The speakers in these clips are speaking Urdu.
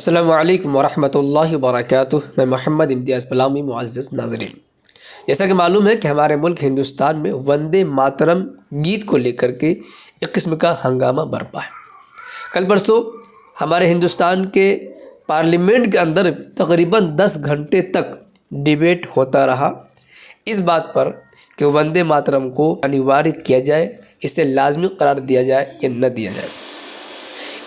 السلام علیکم ورحمۃ اللہ وبرکاتہ۔ میں محمد امتیاز پلامی۔ معزز ناظرین، جیسا کہ معلوم ہے کہ ہمارے ملک ہندوستان میں وندے ماترم گیت کو لے کر کے ایک قسم کا ہنگامہ برپا ہے۔ کل پرسوں ہمارے ہندوستان کے پارلیمنٹ کے اندر تقریباً 10 گھنٹے تک ڈیبیٹ ہوتا رہا اس بات پر کہ وندے ماترم کو انیواریہ کیا جائے، اسے لازمی قرار دیا جائے یا نہ دیا جائے،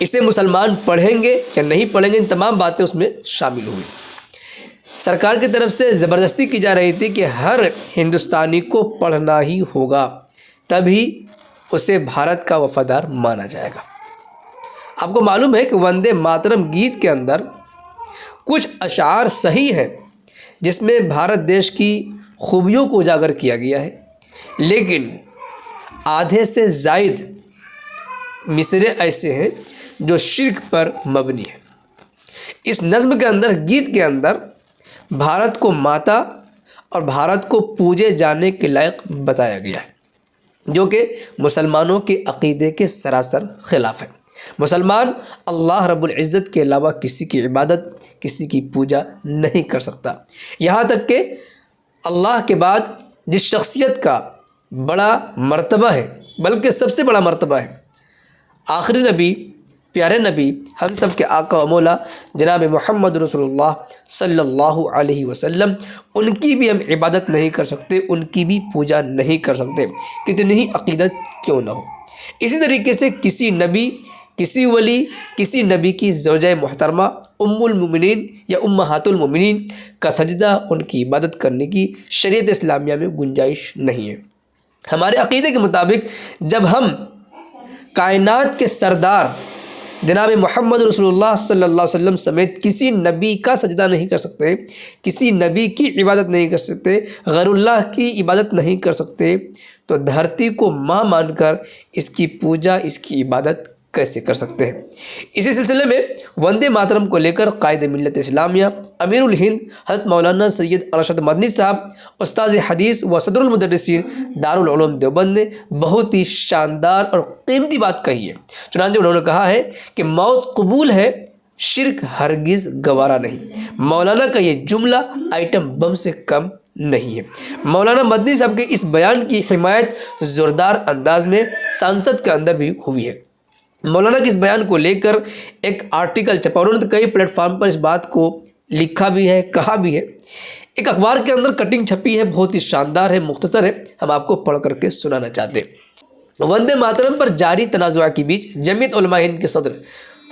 اسے مسلمان پڑھیں گے یا نہیں پڑھیں گے، ان تمام باتیں اس میں شامل ہوئی۔ سرکار کی طرف سے زبردستی کی جا رہی تھی کہ ہر ہندوستانی کو پڑھنا ہی ہوگا، تبھی اسے بھارت کا وفادار مانا جائے گا۔ آپ کو معلوم ہے کہ وندے ماترم گیت کے اندر کچھ اشعار صحیح ہیں جس میں بھارت دیش کی خوبیوں کو اجاگر کیا گیا ہے، لیکن آدھے سے زائد مصرے ایسے ہیں جو شرک پر مبنی ہے۔ اس نظم کے اندر، گیت کے اندر، بھارت کو ماتا اور بھارت کو پوجے جانے کے لائق بتایا گیا ہے، جو کہ مسلمانوں کے عقیدے کے سراسر خلاف ہے۔ مسلمان اللہ رب العزت کے علاوہ کسی کی عبادت، کسی کی پوجا نہیں کر سکتا۔ یہاں تک کہ اللہ کے بعد جس شخصیت کا بڑا مرتبہ ہے، بلکہ سب سے بڑا مرتبہ ہے، آخری نبی، پیارے نبی، ہم سب کے آقا و مولا جناب محمد رسول اللہ صلی اللہ علیہ وسلم، ان کی بھی ہم عبادت نہیں کر سکتے، ان کی بھی پوجا نہیں کر سکتے، کتنی ہی عقیدت کیوں نہ ہو۔ اسی طریقے سے کسی نبی، کسی ولی، کسی نبی کی زوجہ محترمہ ام المؤمنین یا امہات المؤمنین کا سجدہ، ان کی عبادت کرنے کی شریعت اسلامیہ میں گنجائش نہیں ہے۔ ہمارے عقیدے کے مطابق جب ہم کائنات کے سردار جناب محمد رسول اللہ صلی اللہ علیہ وسلم سمیت کسی نبی کا سجدہ نہیں کر سکتے، کسی نبی کی عبادت نہیں کر سکتے، غیر اللہ کی عبادت نہیں کر سکتے، تو دھرتی کو ماں مان کر اس کی پوجا، اس کی عبادت کیسے کر سکتے ہیں؟ اسی سلسلے میں وندے ماترم کو لے کر قائد ملت اسلامیہ امیر الہند حضرت مولانا سید ارشد مدنی صاحب، استاد حدیث و صدر المدرسین دارالعلوم دیوبند نے بہت ہی شاندار اور قیمتی بات کہی ہے۔ چنانچہ انہوں نے کہا ہے کہ موت قبول ہے، شرک ہرگز گوارا نہیں۔ مولانا کا یہ جملہ آئٹم بم سے کم نہیں ہے۔ مولانا مدنی صاحب کے اس بیان کی حمایت زوردار انداز میں سانسد کے اندر بھی ہوئی ہے۔ مولانا کے اس بیان کو لے کر ایک آرٹیکل چھپا، انہوں نے کئی پلیٹ فارم پر اس بات کو لکھا بھی ہے، کہا بھی ہے۔ ایک اخبار کے اندر کٹنگ چھپی ہے، بہت ہی شاندار ہے، مختصر ہے، ہم آپ کو پڑھ کر کے سنانا چاہتے ہیں۔ وندے ماترم پر جاری تنازع کے بیچ جمعیت علماء ہند کے صدر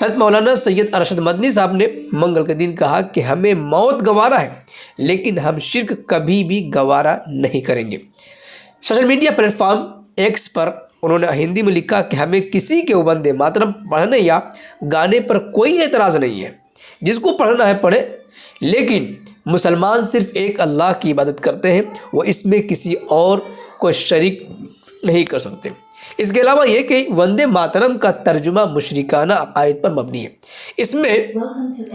حضرت مولانا سید ارشد مدنی صاحب نے منگل کے دن کہا کہ ہمیں موت گوارا ہے، لیکن ہم شرک کبھی بھی گوارا نہیں کریں گے۔ Social media platform X پر انہوں نے ہندی میں لکھا کہ ہمیں کسی کے وندے ماترم پڑھنے یا گانے پر کوئی اعتراض نہیں ہے، جس کو پڑھنا ہے پڑھے، لیکن مسلمان صرف ایک اللہ کی عبادت کرتے ہیں، وہ اس میں کسی اور کو شریک نہیں کر سکتے۔ اس کے علاوہ یہ کہ وندے ماترم کا ترجمہ مشرکانہ عقائد پر مبنی ہے، اس میں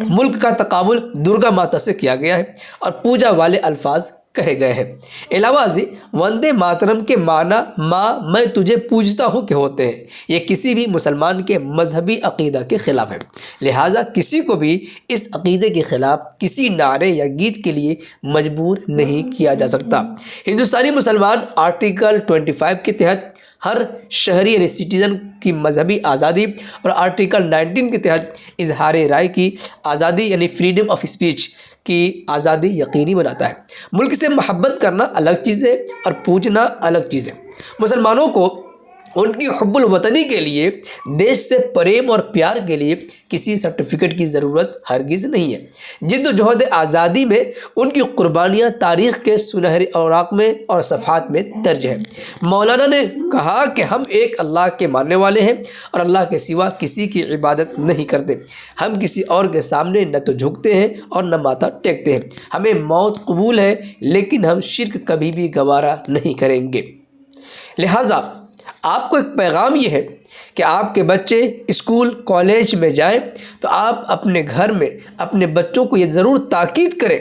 ملک کا تقابل درگا ماتا سے کیا گیا ہے اور پوجا والے الفاظ کہے گئے ہیں۔ علاوہ ازیں وندے ماترم کے معنی ماں میں تجھے پوجتا ہوں کے ہوتے ہیں، یہ کسی بھی مسلمان کے مذہبی عقیدہ کے خلاف ہے، لہٰذا کسی کو بھی اس عقیدے کے خلاف کسی نعرے یا گیت کے لیے مجبور نہیں کیا جا سکتا۔ ہندوستانی مسلمان آرٹیکل 25 کے تحت ہر شہری یعنی سٹیزن کی مذہبی آزادی اور آرٹیکل 19 کے تحت اظہار رائے کی آزادی یعنی فریڈم آف اسپیچ کی آزادی یقینی بناتا ہے۔ ملک سے محبت کرنا الگ چیز ہے اور پوجنا الگ چیز ہے۔ مسلمانوں کو ان کی حب الوطنی کے لیے، دیش سے پریم اور پیار کے لیے کسی سرٹیفکیٹ کی ضرورت ہرگز نہیں ہے۔ جد و جہد آزادی میں ان کی قربانیاں تاریخ کے سنہرے اوراق میں اور صفحات میں درج ہیں۔ مولانا نے کہا کہ ہم ایک اللہ کے ماننے والے ہیں اور اللہ کے سوا کسی کی عبادت نہیں کرتے۔ ہم کسی اور کے سامنے نہ تو جھکتے ہیں اور نہ ماتھا ٹیکتے ہیں۔ ہمیں موت قبول ہے، لیکن ہم شرک کبھی بھی گوارا نہیں کریں گے۔ لہٰذا آپ کو ایک پیغام یہ ہے کہ آپ کے بچے اسکول کالج میں جائیں تو آپ اپنے گھر میں اپنے بچوں کو یہ ضرور تاکید کریں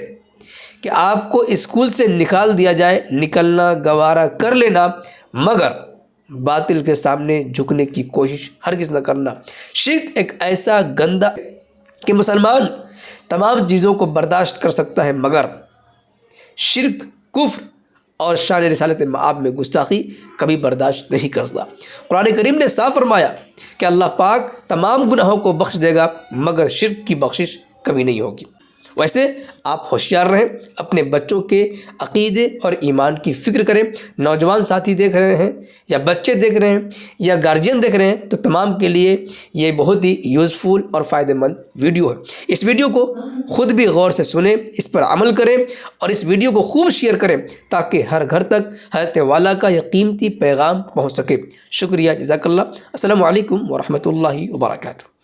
کہ آپ کو اسکول سے نکال دیا جائے، نکلنا گوارا کر لینا، مگر باطل کے سامنے جھکنے کی کوشش ہرگز نہ کرنا۔ شرک ایک ایسا گندا کہ مسلمان تمام چیزوں کو برداشت کر سکتا ہے مگر شرک، کفر اور شان رسالت مآب میں گستاخی کبھی برداشت نہیں کرتا۔ قرآن کریم نے صاف فرمایا کہ اللہ پاک تمام گناہوں کو بخش دے گا مگر شرک کی بخشش کبھی نہیں ہوگی۔ ویسے آپ ہوشیار رہیں، اپنے بچوں کے عقیدے اور ایمان کی فکر کریں۔ نوجوان ساتھی دیکھ رہے ہیں یا بچے دیکھ رہے ہیں یا گارجین دیکھ رہے ہیں تو تمام کے لیے یہ بہت ہی یوزفل اور فائدہ مند ویڈیو ہے۔ اس ویڈیو کو خود بھی غور سے سنیں، اس پر عمل کریں اور اس ویڈیو کو خوب شیئر کریں تاکہ ہر گھر تک حضرت والا کا یہ قیمتی پیغام پہنچ سکے۔ شکریہ، جزاک اللہ۔ السلام علیکم ورحمۃ اللہ وبرکاتہ۔